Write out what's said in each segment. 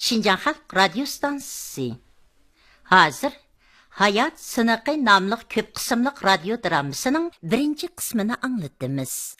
Şinjan Xalq Radio Stansiyasi. Hazır Hayat Sınıqı namlıq köp qismliq radio dramasının birinci qismini anlatdimiz.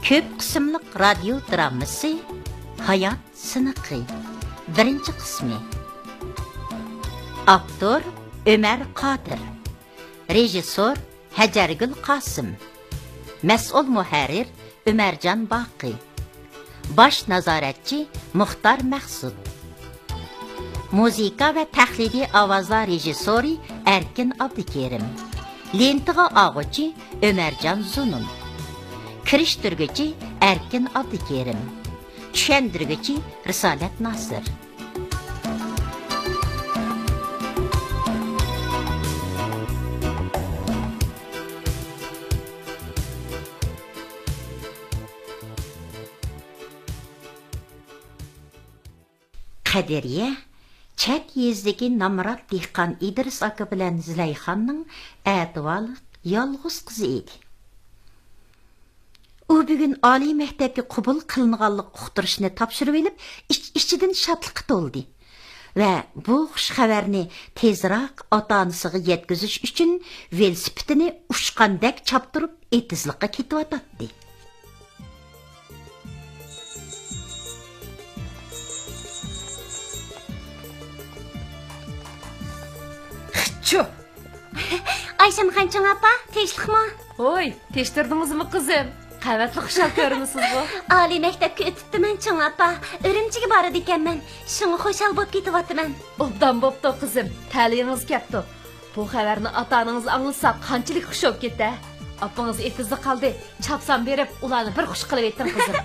Köp qismliq radio draması Hayat Sınıqı birinci qismi. Aktor Ömer Qadir, rejissor Hajargul Qasım, mas'ul muharrir Ömercan Baqi, baş nazoratchi Muxtar Maqsud, muzika va tahliliy ovozlar rejissori Erkin Abdukerim, lentiga og'uchi Ömercan Zunun, kirishtirguchi Erkin Abdukerim, tushundirguchi Risolat Nosir. Qadiriya Chak yezdagi Namrat dehqon Idris aka bilan Zilayxonning a'tivoliq yolg'iz qizi edi. U bugun oliy maktabga qabul qilinganlik uqtirishni topshirib olib, ichidan shodlikqa to'ldi va bu xush xabarni tezroq ota-onasiga yetkazish uchun velosipedini uchqandek choptirib etizliqqa ketyotdi. Ço. Ayşem Xançın apa, teşlikmi? Oy, teştirdinizmi kızım? Qavatli xushal ko'rinasiz bu. Oliy maktabga o'tibdiman, Chong apa. Urumchiga boradi ekanman. Shunga xushal bo'lib ketyapman. Obdan bo'pti qizim. Ta'lingiz ketdi. Bu xabarni ota-onangiz anglasa qanchalik xush bo'lib ketdi. Apangiz etizda qoldi. Chapsam berib, ularni bir xush qilib etdim qizim.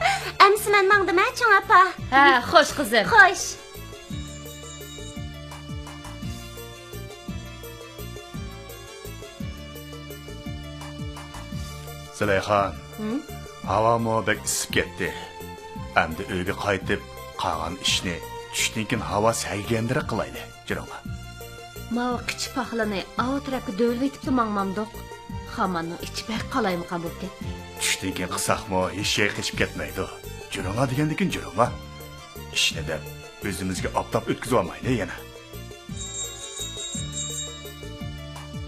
Amsi men mangdima, Chong apa? Ha, xo'sh qizim. Xo'sh. Zilayxon, havo mo'bak isib ketdi. Endi uyga qaytib, qolgan ishni tushdan keyin havo saygandira qilaydi. Jiro'ma. Mava qichi paxlani avtraqqa do'lib etibdi mangmamdoq. Xamanning ichi bak qalaymiqan bo'lib ketdi. Tushdan keyin qilsaqmi, hech shay qichib ketmaydi. Jiro'ma degandikin jiro'ma. Ishni deb o'zimizga optop o'tkazib olmaydi yana.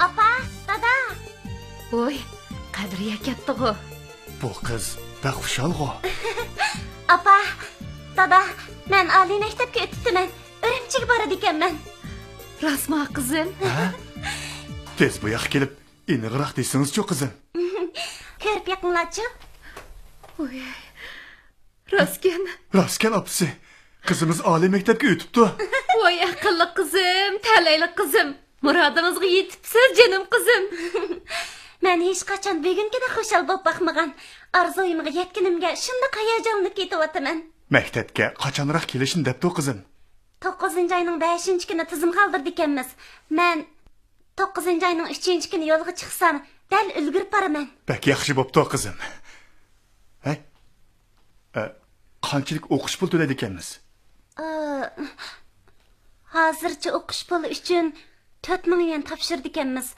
Apa, dada. Oy, Qadriya ketdi-ku. Bu qiz baxushal-ku. Apa, dada, men oliy maktabga o'tibdiman. Urumchiga boradi ekanman. Rasma qizim. Ha? Tez bu yoqqa kelib, iniqroq desingiz-ku qizim. Ko'rib yaqinlachi. Oy. Raskan. Raskan opasi. Qizimiz oliy maktabga o'tibdi. Voy aqlli qizim, talayli qizim. Murodingizga yetibsiz, jinim qizim. Men hech qachon bugunkidek xushal bo'lib baxmagan. Orzuyimga yetganimga shunday hayajonlanib ketyapman. Maktabga qachonroq kelishni debdi qizim. 9-oyning 5-kuni tizim qoldirdi ekanmiz. Men 9-oyning 3-kuni yo'lga chiqsam, dal ulgurib boraman. Bak yaxshi bo'pti qizim. Hey. Qanchalik o'qish pul to'laydi ekanmiz? Hozircha o'qish puli uchun 4000 yuan topshirdi ekanmiz.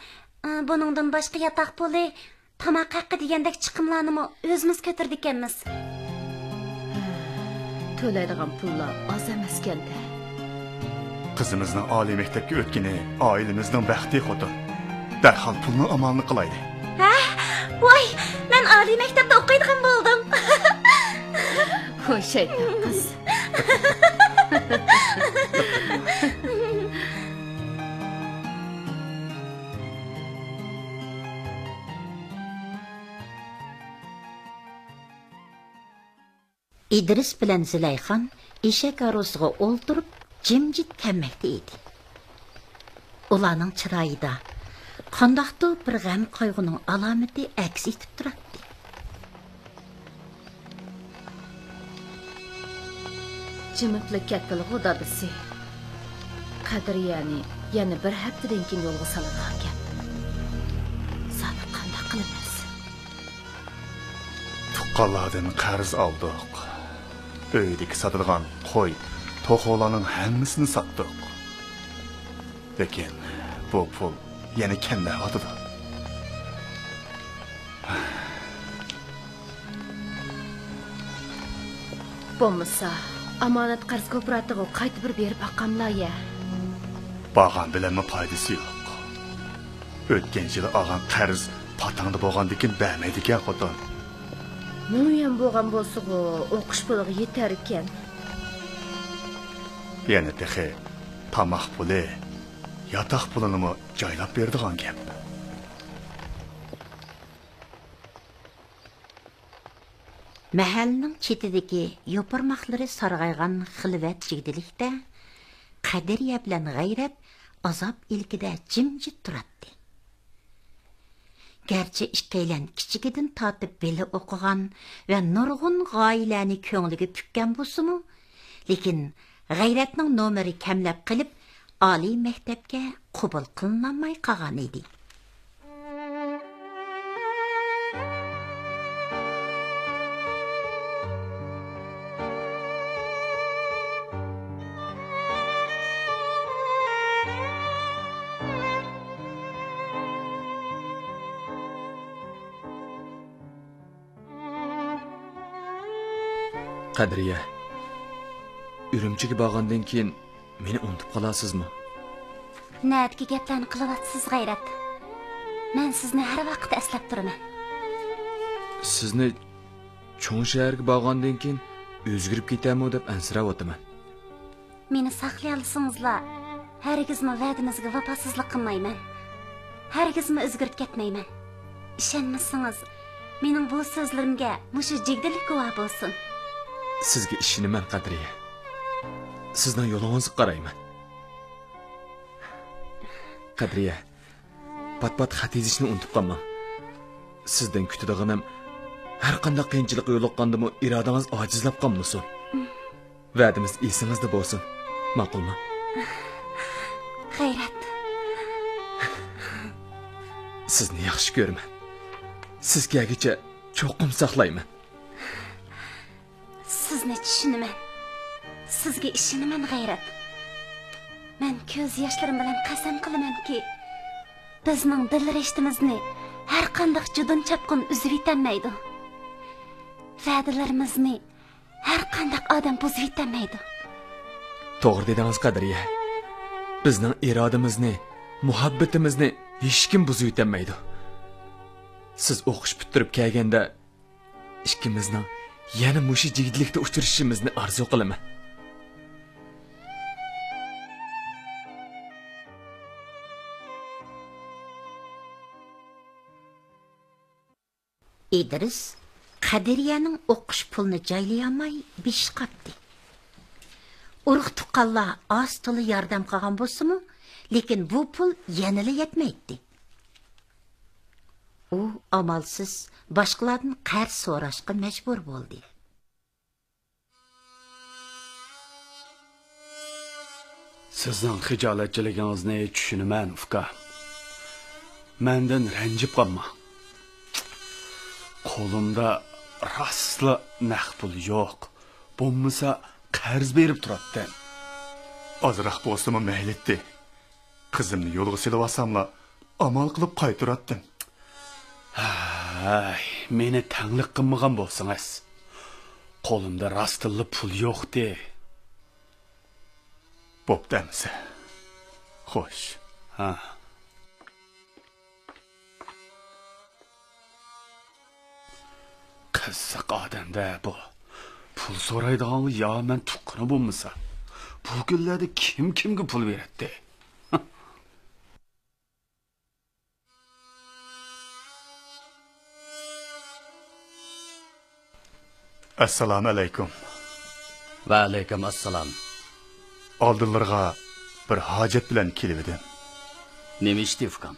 Buningdan boshqa yotoq puli, tomoq haqqi degandek chiqimlarni o'zimiz ko'tardi ekanmiz. To'laydigan pullar oz emas ekan-da. Qizimizning oliy maktabga o'tgani oilamizning baxti xotin. Darhol pulni amalni qilaydi. Ha? Voy, men oliy maktabda o'qiydigan bo'ldim. Qo'y shayton qiz. İdris bilan Zilayxon eshak arosiga o'ltirib jimjit kelmoqda edi. Ularning chiroyida qandaqdir bir g'am qayg'uning alomati aks etib turadi. Jimiplik ketdilik o dadisi. Qadiriyani yana bir haftadan keyin yo'lga soladigan ekan. Sani qanday qilamiz? Tuqqanlardan qarz oldik. Öydeki satılgan qo'y, to'qolarning hammasini satdik. Lekin bu pul yana kendayotidir. Bo'lmasa, amonat qarz kooperativga qaytib bir berib aqamlar ya. Bağan bilenme paydası yok. Ötken yılı ağan qarz patangda bo'lgandikin bermeydi ekan xotin. Nuyam bo'lgan bo'lsa-ku, o'qish puliga yetar ekan. Yana texe tamoq puli, yotoq pulini mi joylab berdigan gap. Mahalning chetidagi yo'pirmoqlari sarg'aygan xilvat jigdilikda Qadiriya bilan G'ayrat azob ilkida jimjit turadi. Gerçi ikkilan kichigidan tortib beli o'qigan va nurg'un g'oyilani ko'ngliga pukkan bo'lsa-mu, lekin G'ayratning nomeri kamlab qilib, oliy maktabga qabul qilinmay qolgan edi. Qadriya, Ürümchiga borgandan keyin meni unutib qolasizmi? Nətki gaplarni qilyapsiz G'ayrat. Men sizni har vaqt eslab turaman. Sizni cho'ng shaharga borgandan keyin o'zgarib ketammi deb ansirab o'taman. Meni saqlay olsangizlar, hargizmi va'damizga vafosizlik qilmayman. Hargizmi o'zgarib ketmayman. Ishonmasangiz, mening bu so'zlarimga mushu jigdilik guvoh bo'lsin. Sizga ishinaman Qadriya. Sizdan yo'lingizni qarayman. Qadriya, pat-pat xat yozishni unutib qolmam. Sizdan kutadiganim har qanday qiyinchilikqa yo'liqqandimi irodangiz ojizlab qolmasin. Va'damiz esingizda bo'lsin. Ma'qulmi? G'ayrat. Sizni yaxshi ko'raman. Sizgagicha cho'qim saqlayman. Sizni tushunaman. Sizga ishonaman G'ayrat. Men ko'z yoshlarim bilan qasam qilamanki, bizning dil rishtimizni har qanday judun chapqin uzib yetanmaydi. Va'dalarimizni har qanday odam buzib yetanmaydi. To'g'ri dedingiz Qadriya. Bizning irodamizni, muhabbatimizni hech kim buzib yetanmaydi. Siz o'qish bitirib kelganda ikkimizning yana mushi jigitlikda uchrashishimizni orzu qilaman. İdris Qadiriyaning o'qish pulini joylayolmay besh qatdi. Urug' tuqqanlar oz-to'la yordam qilgan bo'lsa-mu, lekin bu pul yanada yetmaydi. U amalsiz boshqalardan qarz so'rashga majbur bo'ldi. Sizning xijolatchiligingizni tushunaman, uka. Mendan ranjib qolma. Qo'limda rostla naqd pul yo'q. Bo'lmasa qarz berib turibdi. Azroq bo'lsa-mu mayli. Qizimni yo'lga silib olsamla, amal qilib qaytaratdim. Ay, meni tanglik qilmagan bo'lsangiz. Qo'limda rostla pul yo'q-de. Bo'pti. Xo'sh. Ha. Qiziq odamda bu. Pul so'raydigan yo men tuqqani bo'lmasa. Bu kunlarda kimga pul beradi? Assalomu alaykum. Va alaykum assalom. Oldinlarga bir hojat bilan kelib edim. Nima ishdi ukam?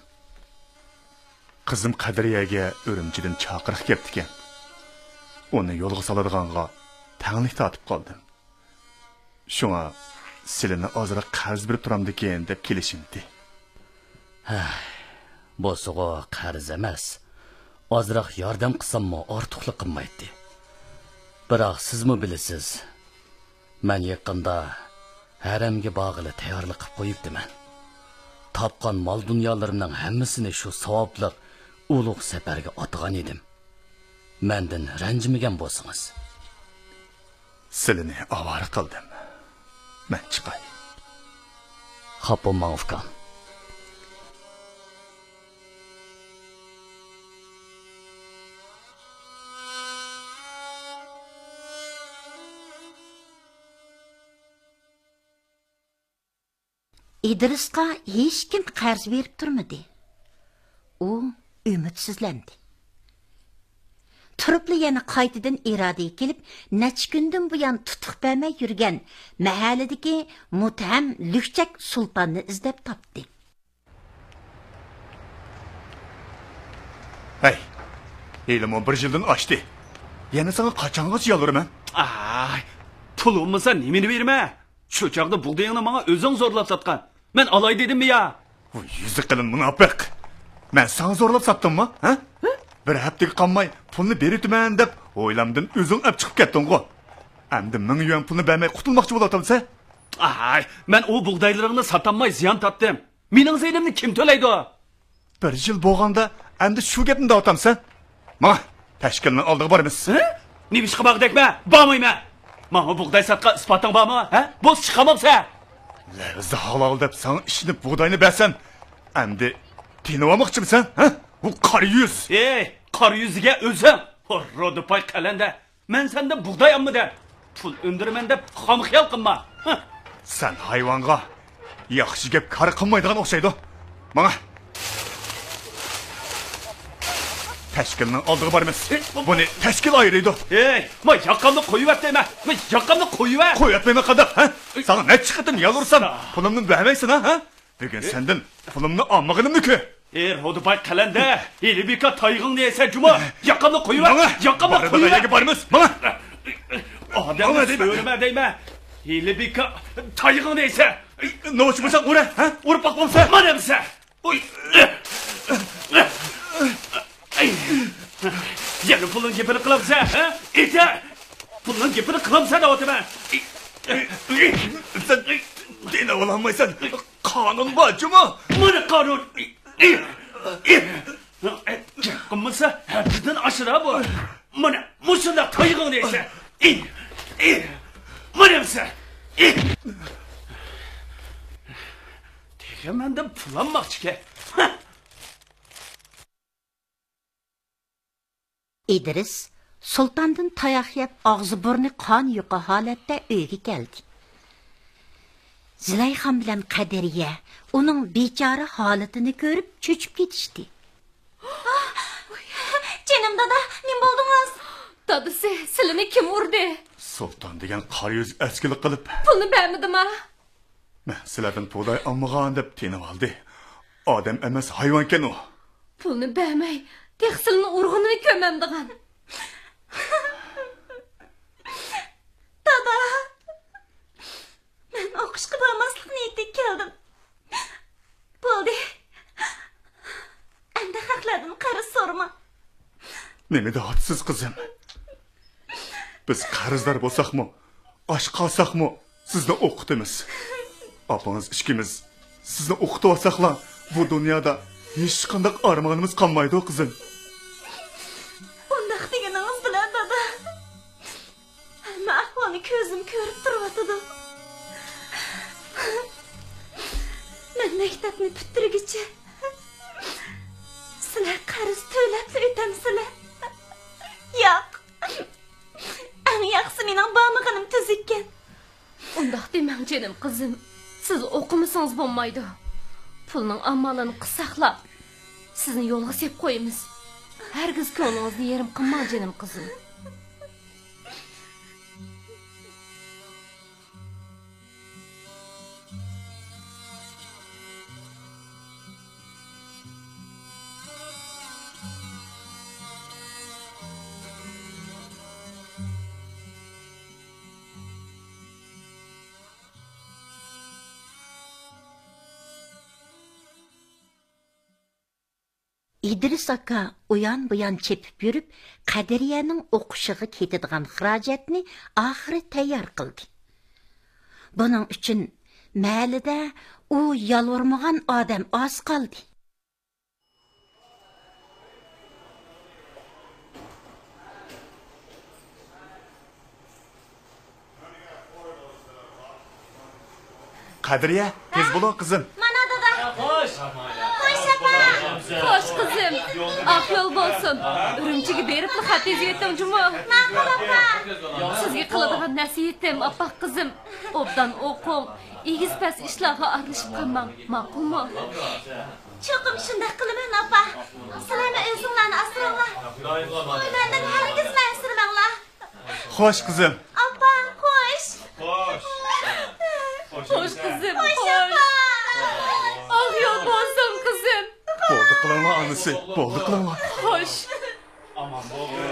Qizim Qadiriyaga Ürümchidan chaqiriq kelibdi ekan. Uni yo'lga soladiganga tanglik tortib qoldim. Şuna sizlarni ozroq qarz berib turamdikan deb kelishimdi. Bo'lsa qarz emas. Ozroq yordam qilsammi ortiqlik qilmaydi. Biroq sizmi bilasiz, men yaqinda haramga bog'ili tayyorlik qilib qo'yibdiman. Topgan mol dunyolarimning hammasini shu savobliq ulug' safarga otgan edim. Mendan ranjimagan bo'lsangiz. Sizlarni avara qildim. Men chiqay. Xafa bo'lmang ukam. İdrisqa hech kim qarz berib turmadi. U ümidsizlendi. Turupli yana qaytadan irodaya kelib, necha kundan buyon tutuq bermay yurgan mahalladagi mutham lükchak sultonni izlab topdi. Hey, elim 11 yildan oshdi. Yana sana qachongacha yolviraman? Ay, pul olmasa nimeni berme? Şu çağda buğdayını bana özün zorlap satkan. Ben alay dedim mi ya? Yüzü qilin munofiq. Men sana zorlab satdimmi, ha? Bir haftaga qolmay pulni beritaman deb o'ylamdan o'zing olib chiqib ketding-ku. Endi 1000 yuan pulni bermay qutulmoqchi bo'latamsan? Ay, ben o buğdaylarını satanmay ziyan taptım. Mening zeynimni kim to'laydi o? 1 yil bo'lganda endi shu gapni dayotamsan. Mana, tashkilni oldiga boramiz. Ne biş qabaq dekme? Bormayman. Mana buğday satqa isboting bormi? Ha? Bo'z chiqamamsa. Lafzi halol deb sana ishni buğdayni bersan, endi tinimoqchimisan, ha? Bu qari yuz. Ey, qari yuziga o'zim. Horrodu pay qalanda. Men senden buğday olmi deb, pul undirman deb xam xiyol qilma. Sen hayvonga yaxshi gap qari qilmaydigan o'xshaydi. Mana tashkilni oldiga boramiz. Buni tashkil ayırıydı. Ey, ma yakamni qo'yib deyman. Ma yakamni qo'yib. Qo'yatmayman qadar, ha? Sana ne chiqatin yalursan, pulumni bermaysan, ha? Bugun senden pulumni olmaganimniki. Rodu pay qalanda, elibika tayg'ing deysa juma, yakamni qo'yib. Yakamni qo'yib. Boramiz. Mana. Odamni so'rama deyman. Elibika tayg'ing deysa, ne uçmasan ura, ha? Urib baqmamsa. Mana bilsa. Oy. Yana pulun gapini qilamsa, ha? Ita! Pulun gapini qilamsa deyapman. Sen dina olamaysan. Qonun bormi? Mana qonun. Qilmasa, haddidan oshira bu. Mana mushunda tayg'ing deysa. Mana bilsa. Tegamandan pul olmoqchi. İdris sultandan tayoq yeb og'zi burni qon yuqi holatda uyga keldi. Zilayxon bilan Qadiriya uning bechora holatini ko'rib cho'chib ketishdi. Canım dada, ne buldunuz? Dadisi, silini kim urdi? Sultan degan qari yuz askilik qilib, Pulni bermidimi? men sizlardan buğday olmagan deb tinib oldi. Odam emas, hayvon ekan u. Pulni bermay, texsilni urg'unini ko'mamdigan. Dada, ben o'qishga bormaslik niyatiga keldim. Bo'ldi. Endi haqlardan qarz so'rama. Nima deyapsiz qizim? Biz qarzdor bo'lsakmi, osh qolsakmi, sizni o'qitamiz. Opangiz ishkimiz sizni o'qitib olsaqlar, bu dunyoda hech qanday armonimiz qolmaydi qizim. Undaq deganingiz bilan dada. Hamma ahvolni ko'zim ko'rib turibdi. Men maktabni bitirgicha sizlar qarz to'lab o'tamsizlar. Yo'q. Eng yaxshisi mening bormaganim tuz ekan. Undaq demang jenim qizim. Siz o'qimasangiz bo'lmaydi. Pulning amalini qisaqlab, sizni yo'lga sep qo'yamiz. Hargiz ko'nglingizni yerim qilmang jenim qizim. İdris aka uyan buyan çepip yürüp Qadiriye'nin o'qishiga ketadigan xarajatni oxiri tayyor qildi. Buning uchun mahallada u yalvarmagan odam oz qoldi. Qadriye, tez bo'l qizim. Mana dada. Xo'sh. Xo'sh apa. Xo'sh qizim, oq yo'l bo'lsin. Urumchiga berib xatingiz yetdim juma. Ma'qul apa. Sizga qiladigan nasihatim, oppa qizim, obdan o'qing. Egiz pas ishlarga aralashib qolmang, ma'qulmi? Cho'qim shunday qilaman apa. Sizlarni o'zinglarni asranglar. Mendan hargiz asrmanglar. Xo'sh qizim. Apa, xo'sh. Xo'sh qizim, Xo'sh xo'sh. apa. Oq yo'l bo'lsin qizim. Bo'ldi qilinglar onasi, bo'ldi qilinglar. Xo'sh. Aman bo'ldi.